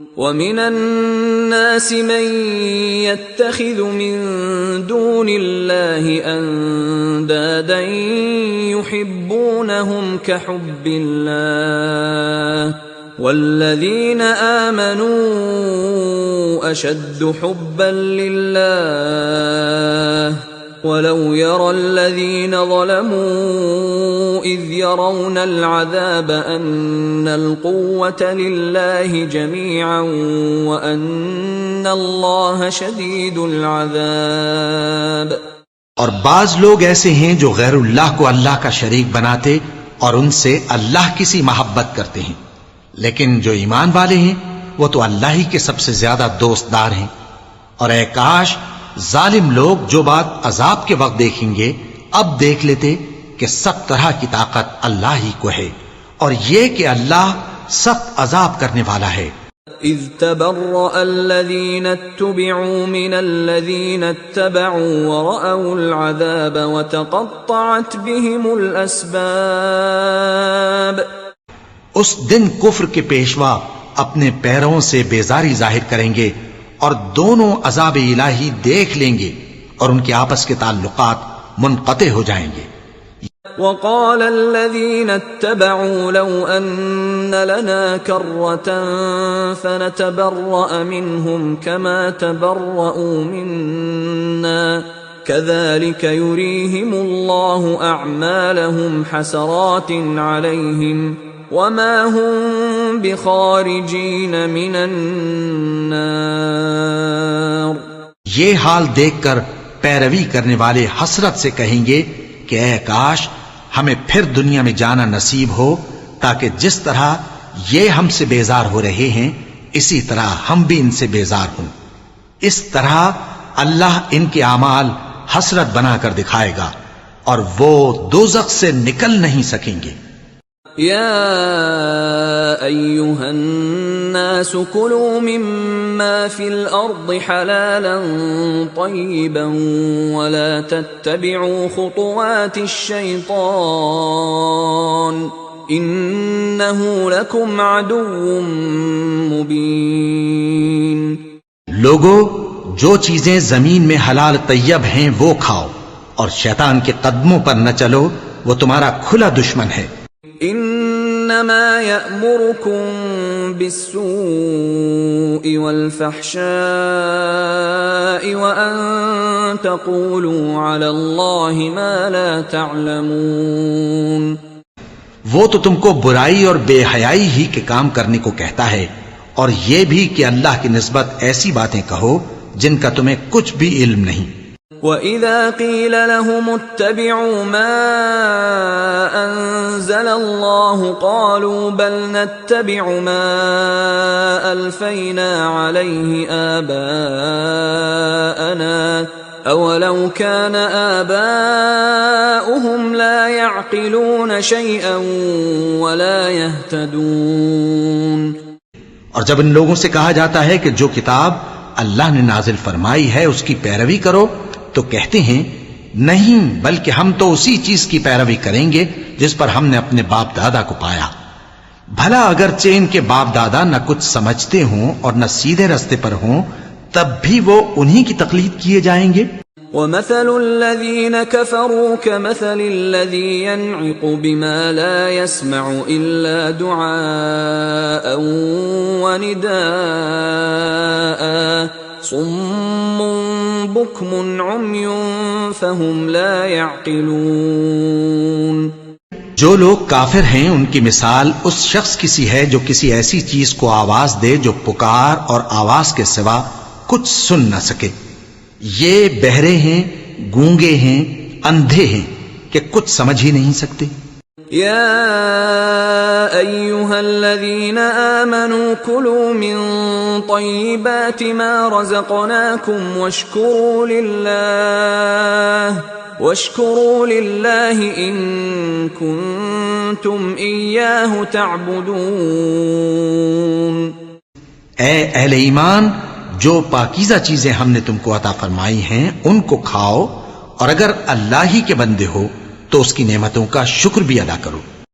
وَمِنَ النَّاسِ مَن يَتَّخِذُ مِن دُونِ اللَّهِ أَندَادًا يُحِبُّونَهُمْ كَحُبِّ اللَّهِ وَالَّذِينَ آمَنُوا أَشَدُّ حُبًّا لِلَّهِ وَلَوْ يَرَى الَّذِينَ ظَلَمُوا إِذْ يَرَوْنَ الْعَذَابَ أَنَّ الْقُوَّةَ لِلَّهِ جَمِيعًا وَأَنَّ اللَّهَ شَدِيدُ الْعَذَابِ۔ اور بعض لوگ ایسے ہیں جو غیر اللہ کو اللہ کا شریک بناتے اور ان سے اللہ کی سی محبت کرتے ہیں، لیکن جو ایمان والے ہیں وہ تو اللہ ہی کے سب سے زیادہ دوست دار ہیں۔ اور اے کاش ظالم لوگ جو بات عذاب کے وقت دیکھیں گے اب دیکھ لیتے کہ سب طرح کی طاقت اللہ ہی کو ہے، اور یہ کہ اللہ سخت عذاب کرنے والا ہے۔ اذ تبرأ الذين اتبعوا من الذين اتبعوا ورأوا العذاب وتقطعت بهم الأسباب۔ اس دن کفر کے پیشوا اپنے پیروں سے بیزاری ظاہر کریں گے اور دونوں عذاب الہی دیکھ لیں گے اور ان کے آپس کے تعلقات منقطع ہو جائیں گے۔ وقال الذين اتبعوا لو أن لنا كرة فنتبرأ منهم كما تبرؤوا منا كذلك يريهم الله أعمالهم حسرات عليهم وما هم بخارجين من النار۔ یہ حال دیکھ کر پیروی کرنے والے حسرت سے کہیں گے کہ اے کاش ہمیں پھر دنیا میں جانا نصیب ہو تاکہ جس طرح یہ ہم سے بیزار ہو رہے ہیں اسی طرح ہم بھی ان سے بیزار ہوں۔ اس طرح اللہ ان کے اعمال حسرت بنا کر دکھائے گا اور وہ دوزخ سے نکل نہیں سکیں گے۔ یا ایھا الناس کلوا مما فی الارض حلالا طیبا ولا تتبعوا خطوات الشیطان انہ لکم عدو مبین۔ لوگو جو چیزیں زمین میں حلال طیب ہیں وہ کھاؤ اور شیطان کے قدموں پر نہ چلو، وہ تمہارا کھلا دشمن ہے۔ انما یأمرکم بالسوء والفحشاء وان تقولوا علی اللہ ما لا تعلمون۔ وہ تو تم کو برائی اور بے حیائی ہی کے کام کرنے کو کہتا ہے، اور یہ بھی کہ اللہ کی نسبت ایسی باتیں کہو جن کا تمہیں کچھ بھی علم نہیں۔ وَإِذَا قِيلَ لَهُمُ اتَّبِعُوا مَا أَنزَلَ اللَّهُ قَالُوا بَلْ نَتَّبِعُ مَا أَلْفَيْنَا عَلَيْهِ آبَاءَنَا أَوَلَوْ كَانَ آبَاؤُهُمْ لَا يَعْقِلُونَ شَيْئًا وَلَا يَهْتَدُونَ۔ اور جب ان لوگوں سے کہا جاتا ہے کہ جو کتاب اللہ نے نازل فرمائی ہے اس کی پیروی کرو تو کہتے ہیں نہیں، بلکہ ہم تو اسی چیز کی پیروی کریں گے جس پر ہم نے اپنے باپ دادا کو پایا۔ بھلا اگرچہ ان کے باپ دادا نہ کچھ سمجھتے ہوں اور نہ سیدھے رستے پر ہوں تب بھی وہ انہی کی تقلید کیے جائیں گے۔ وَمَثَلُ الَّذِينَ كَفَرُوا كَمَثَلِ الَّذِي يَنْعِقُ بِمَا لَا يَسْمَعُ إِلَّا دُعَاءً وَنِدَاءً صُمٌّ بُكْمٌ عُمْيٌ فَهُمْ لَا يَعْقِلُونَ۔ جو لوگ کافر ہیں ان کی مثال اس شخص کی سی ہے جو کسی ایسی چیز کو آواز دے جو پکار اور آواز کے سوا کچھ سن نہ سکے۔ یہ بہرے ہیں، گونگے ہیں، اندھے ہیں کہ کچھ سمجھ ہی نہیں سکتے۔ یا ایھا الذین آمنوا کلوا من طیبات ما رزقناکم واشکروا للہ ان کنتم ایاہ تعبدون۔ اے اہل ایمان، جو پاکیزہ چیزیں ہم نے تم کو عطا فرمائی ہیں ان کو کھاؤ، اور اگر اللہ ہی کے بندے ہو تو اس کی نعمتوں کا شکر بھی ادا کرو۔